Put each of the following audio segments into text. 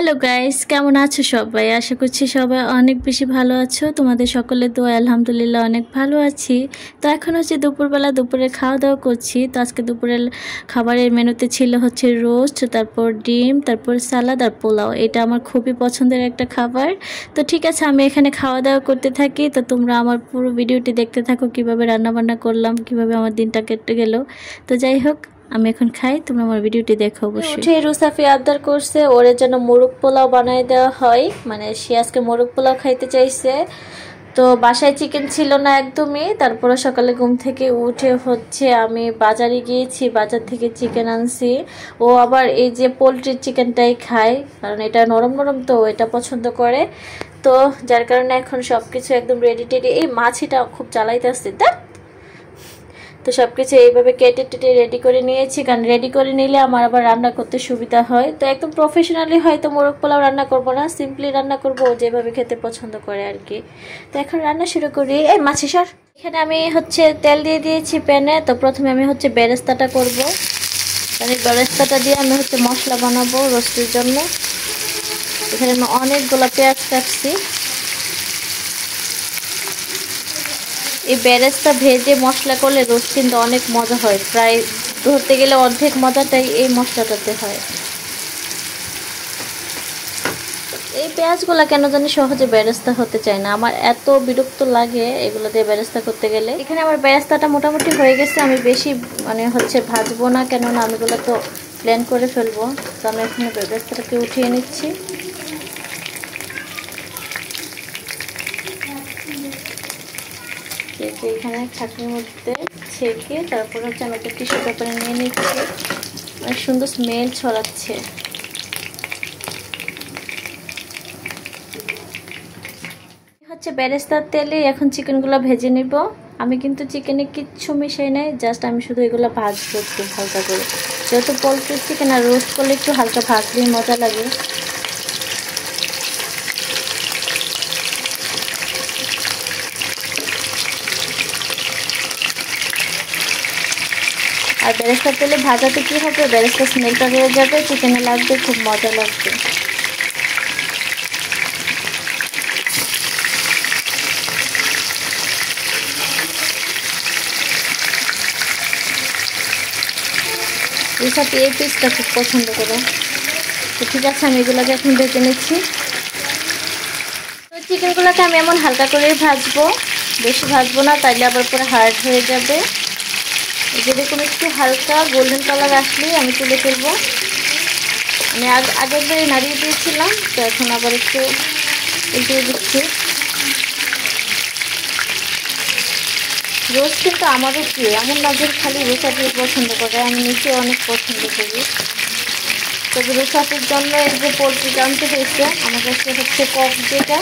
Hello guys, কেমন আছো সবাই? আশা করছি সবাই অনেক বেশি ভালো আছো। তোমাদের সকলের দোয়া আলহামদুলিল্লাহ অনেক ভালো আছি। তো এখন হচ্ছে দুপুরের খাওয়া দাওয়া করছি। তো আজকে দুপুরের খাবারের মেনুতে ছিল হচ্ছে রোস্ট, তারপর ডিম, তারপর সালাদ আর পোলাও। এটা আমার খুবই পছন্দের একটা খাবার। তো ঠিক আছে, আমি এখানে খাওয়া দাওয়া করতে থাকি। তো তোমরা আমার পুরো ভিডিওটি দেখতে থাকো, কিভাবে রান্নাবান্না করলাম, কিভাবে আমার দিনটা কেটে গেল। তো যাই হোক, আমি এখন খাই, তোমরা আমার ভিডিওটি দেখো অবশ্যই। উঠে রুসাফি আবদার করছে ওরে যেন মোরগ পোলাও বানাই দেওয়া হয়, মানে সে আজকে মোরগ পোলাও খাইতে চাইছে। তো বাসায় চিকেন ছিল না একদমই। তারপরে সকালে ঘুম থেকে উঠে হচ্ছে আমি বাজারে গিয়েছি, বাজার থেকে চিকেন আনছি। ও আবার এই যে পোলট্রির চিকেনটাই খায়, কারণ এটা নরম নরম, তো এটা পছন্দ করে। তো যার কারণে এখন সব কিছু একদম রেডি টেডি। এই মাছিটা খুব জ্বালাইতে আসছে। তো সব কিছু এইভাবে কেটে টেটে রেডি করে নিয়েছি, কারণ রেডি করে নিলে আমার আবার রান্না করতে সুবিধা হয়। তো একদম প্রফেশনালি হয়তো মোরগ পোলাও রান্না করবো না, সিম্পলি রান্না করবো, যেভাবে খেতে পছন্দ করে আর কি। তো এখন রান্না শুরু করি। এই মাছি সর। এখানে আমি হচ্ছে তেল দিয়ে দিয়েছি প্যানে। তো প্রথমে আমি হচ্ছে বেরেস্তাটা করবো, মানে বেরেস্তাটা দিয়ে আমি হচ্ছে মশলা বানাবো রোস্টের জন্য। এখানে আমি অনেকগুলো পেঁয়াজ কাটছি। এই বেরেস্তা ভেজে মশলা করলে রোস্ট কিন্তু অনেক মজা হয়, প্রায় ধরতে গেলে অর্ধেক মজাটাই এই মশলাটাতে হয়। এই পেঁয়াজগুলো কেন জানি সহজে বেরেস্তা হতে চায় না, আমার এত বিরক্ত লাগে এগুলো দিয়ে বেরেস্তা করতে গেলে। এখানে আমার বেরেস্তাটা মোটামুটি হয়ে গেছে, আমি বেশি হচ্ছে ভাজবো না, কেননা আমি এগুলো তো প্ল্যান করে ফেলবো। তো আমি এখানে বেরেস্তাটাকে উঠিয়ে নিচ্ছি। এখানে ছাঁকনির মধ্যে ছেঁকে তারপর হচ্ছে আমি একটা টিস্যু পেপারে নিয়ে নিচ্ছি। অনেক সুন্দর স্মেল ছড়াচ্ছে। হচ্ছে বেরেস্তার তেলে এখন চিকেনগুলো ভেজে নিব। আমি কিন্তু চিকেনে কিচ্ছু মিশাই নাই, জাস্ট আমি শুধু এগুলো ভাজবো একটু হালকা করে। যেহেতু পোলট্রি চিকেন আর রোস্ট করলে একটু হালকা ভাজলেই মজা লাগে। আর বেরেস্তার তেলে ভাজাতে কী হবে, বেরেস্তার স্মেলটা রয়ে যাবে, চিকেনে লাগবে, খুব মজা লাগবে। রুসাফি এই পিসটা খুব পছন্দ করে। তো ঠিক আছে, আমি এগুলোকে এখন ভেজে নিচ্ছি। তো চিকেনগুলোকে আমি এমন হালকা করেই ভাজবো, বেশি ভাজবো না, তাইলে আবার পুরো হার্ড হয়ে যাবে। যেরকম একটু হালকা গোল্ডেন কালার আসলেই আমি তুলে ফেলবো। আমি আগের বারে নাড়িয়ে দিয়েছিলাম, তো এখন আবার একটু উল্টিয়ে দিচ্ছি। রোস্ট কিন্তু আমারও প্রিয়, এমন না যে খালি রুসাফির পছন্দ করে, আমি নিজে অনেক পছন্দ করি। তবে রুসাফির জন্য এই যে পোলট্রিটা আনতে হয়েছে, আমার কাছে হচ্ছে কক যেটা,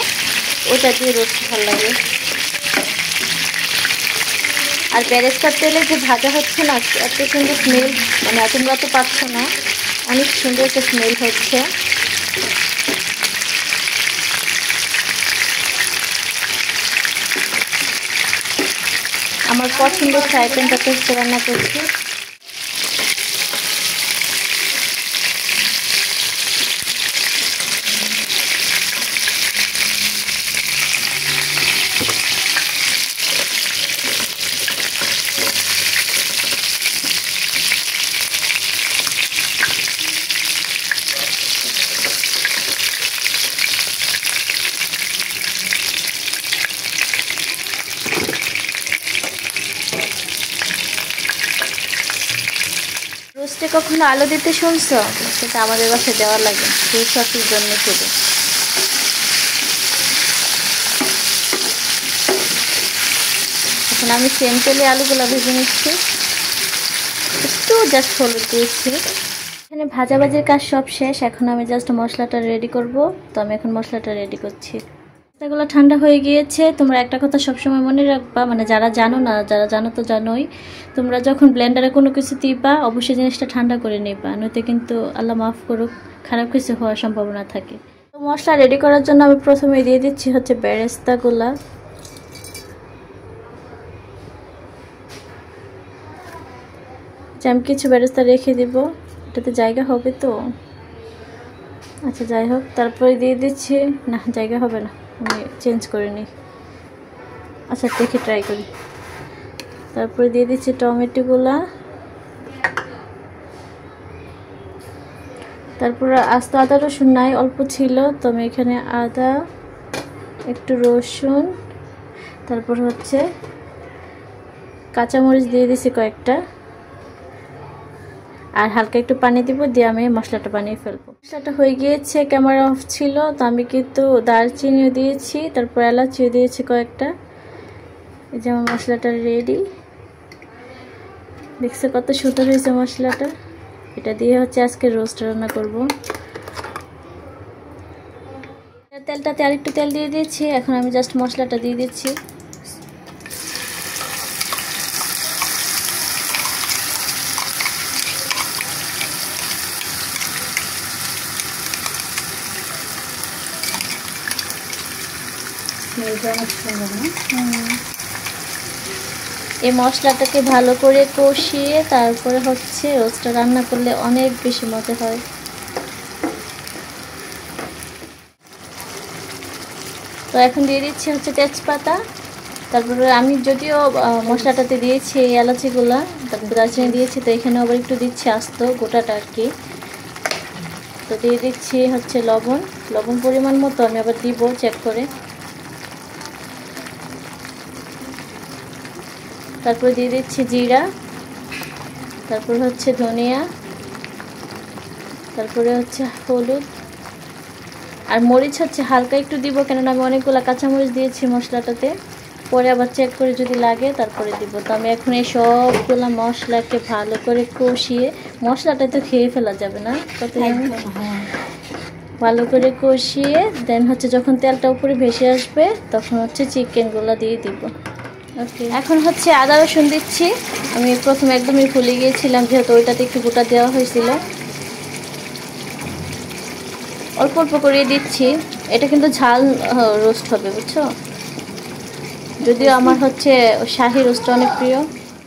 ওটা দিয়ে রোস্ট ভালো লাগে। আর বেরেস্তার তেলে যে ভাজা হচ্ছে না, এত সুন্দর স্মেল, তোমরা তো পাচ্ছ না, অনেক সুন্দর একটা স্মেল হচ্ছে। আমার পছন্দের ফ্রাই প্যানটাতে রান্না করছি। রোস্টে কখনো আলু দিতে শুনছো? সেটা আমাদের বাসায় দেওয়া লাগে রুসাফির জন্য শুধু। এখন আমি সেম তেলে আলুগুলো ভেজে নিচ্ছি, একটু জাস্ট হলুদ দিয়েছি। এখানে ভাজাভাজির কাজ সব শেষ, এখন আমি জাস্ট মশলাটা রেডি করব। তো আমি এখন মশলাটা রেডি করছি। মশলাগুলো ঠান্ডা হয়ে গিয়েছে। তোমরা একটা কথা সবসময় মনে রাখবা, যারা জানো না, যারা জানো তো জানোই, তোমরা যখন ব্লেন্ডারে কোনো কিছু দিবা অবশ্যই জিনিসটা ঠান্ডা করে নিবা, নয়তো কিন্তু আল্লাহ মাফ করুক খারাপ কিছু হওয়ার সম্ভাবনা থাকে। তো মশলা রেডি করার জন্য আমি প্রথমে দিয়ে দিচ্ছি হচ্ছে বেরেস্তাগুলা। যে আমি কিছু বেরেস্তা রেখে দিব, এটাতে জায়গা হবে তো। আচ্ছা যাই হোক, তারপরে দিয়ে দিচ্ছি, না জায়গা হবে না, আমি চেঞ্জ করে নিই। আচ্ছা দেখে ট্রাই করি। তারপরে দিয়ে দিচ্ছি টমেটোগুলা, তারপরে আস্ত আদা রসুন নাই, অল্প ছিল, তো আমি এখানে আদা, একটু রসুন, তারপর হচ্ছে কাঁচামরিচ দিয়ে দিছি কয়েকটা, আর হালকা একটু পানি দিব, দিয়ে আমি মশলাটা বানিয়ে ফেলবো। মশলাটা হয়ে গিয়েছে, ক্যামেরা অফ ছিল, তো আমি কিন্তু দারচিনিও দিয়েছি, তারপর এলাচিও দিয়েছি কয়েকটা। এই যে আমার মশলাটা রেডি, দেখছে কত সুন্দর হয়েছে মশলাটা। এটা দিয়ে হচ্ছে আজকে রোস্ট রান্না করব। তেলটাতে আরেকটু তেল দিয়ে দিয়েছি, এখন আমি জাস্ট মশলাটা দিয়ে দিচ্ছি। এই মশলাটাকে ভালো করে কষিয়ে তারপরে হচ্ছে রোস্টটা রান্না করলে অনেক বেশি মজা হয়। তো এখন দিয়ে দিচ্ছি হচ্ছে তেজপাতা, তারপরে আমি যদিও মশলাটাতে দিয়েছি এই এলাচিগুলা, তারপর দারচিনি দিয়েছি, তো এখানে আবার একটু দিচ্ছি আস্ত গোটাটা আর কি। তো দিয়ে দিচ্ছি হচ্ছে লবণ, লবণ পরিমাণ মতো আমি আবার দিব চেক করে। তারপর দিয়ে দিচ্ছি জিরা, তারপর হচ্ছে ধনিয়া, তারপরে হচ্ছে হলুদ, আর মরিচ হচ্ছে হালকা একটু দিব, কেননা আমি অনেকগুলো কাঁচামরিচ দিয়েছি মশলাটাতে, পরে আবার চেক করে যদি লাগে তারপরে দিব। তো আমি এখন এই সবগুলো মশলাকে ভালো করে কষিয়ে, মশলাটা তো খেয়ে ফেলা যাবে না, কত ভালো করে কষিয়ে দেন হচ্ছে যখন তেলটা উপরে ভেসে আসবে তখন হচ্ছে চিকেনগুলো দিয়ে দিব। ওকে, এখন হচ্ছে আদা রসুন দিচ্ছি। আমি প্রথমে একদমই ভুলে গিয়েছিলাম, যেহেতু ওইটাতে একটু গোটা দেওয়া হয়েছিল, অল্প অল্প করে দিচ্ছি। এটা কিন্তু ঝাল রোস্ট হবে, বুঝছো, যদিও আমার হচ্ছে শাহি রোস্ট অনেক প্রিয়।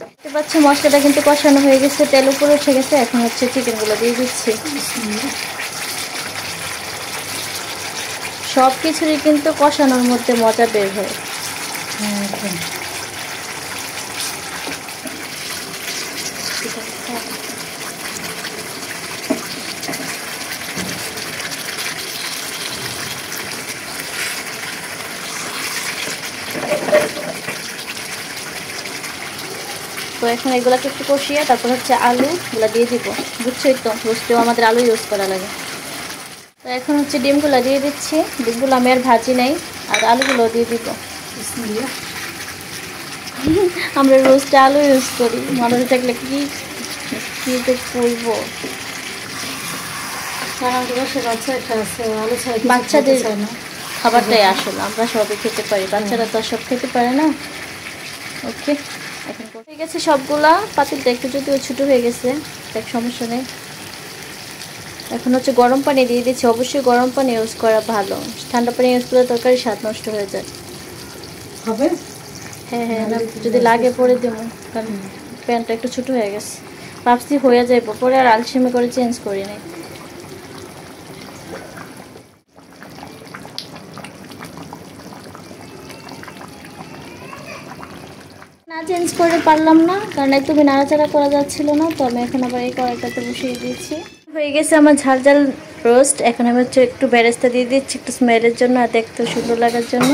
দেখতে পাচ্ছি মশলাটা কিন্তু কষানো হয়ে গেছে, তেল উপরে উঠে গেছে। এখন হচ্ছে চিকেনগুলো দিয়ে দিচ্ছি। সব কিছুরই কিন্তু কষানোর মধ্যে মজা বের হয়। তো এখন এগুলোকে একটু কষিয়ে তারপর হচ্ছে আলুগুলো দিয়ে দিব। বুঝছোই তো, রোস্টেও আমাদের আলু ইউজ করা লাগে। তো এখন হচ্ছে ডিমগুলো দিয়ে দিচ্ছি। ডিমগুলো আমি আর ভাজি নাই, আর আলুগুলো দিয়ে দিব। আমরা রোস্টে আলু ইউজ করি, মানুষ দেখলে কি যে করবো। বাচ্চাদের খাবারটাই আসলে আমরা সবই খেতে পারি, বাচ্চারা তো সব খেতে পারে না। ওকে, এখন হয়ে গেছে সবগুলা। পাতিলটা একটু যদিও ছোটো হয়ে গেছে, দেখ সমস্যা নেই। এখন হচ্ছে গরম পানি দিয়ে দিচ্ছি। অবশ্যই গরম পানি ইউজ করা ভালো, ঠান্ডা পানি ইউজ করলে তরকারি স্বাদ নষ্ট হয়ে যায়। হবে? হ্যাঁ হ্যাঁ, যদি লাগে পরে দেবো, কারণ প্যানটা একটু ছোটো হয়ে গেছে। ভাবছি হয়ে যাইব, পরে আর আলসেমি করে চেঞ্জ করি নাই। না চেঞ্জ করে পারলাম না, কারণ একদমই নাড়াচাড়া করা যাচ্ছিল না। তো আমি এখন আবার এই কড়াইটাতে বসিয়ে দিয়েছি। হয়ে গেছে আমার ঝাল ঝাল রোস্ট। এখন আমি হচ্ছে একটু বেরেস্তা দিয়ে দিচ্ছি, একটু স্মেলের জন্য আর দেখতে সুন্দর লাগার জন্য।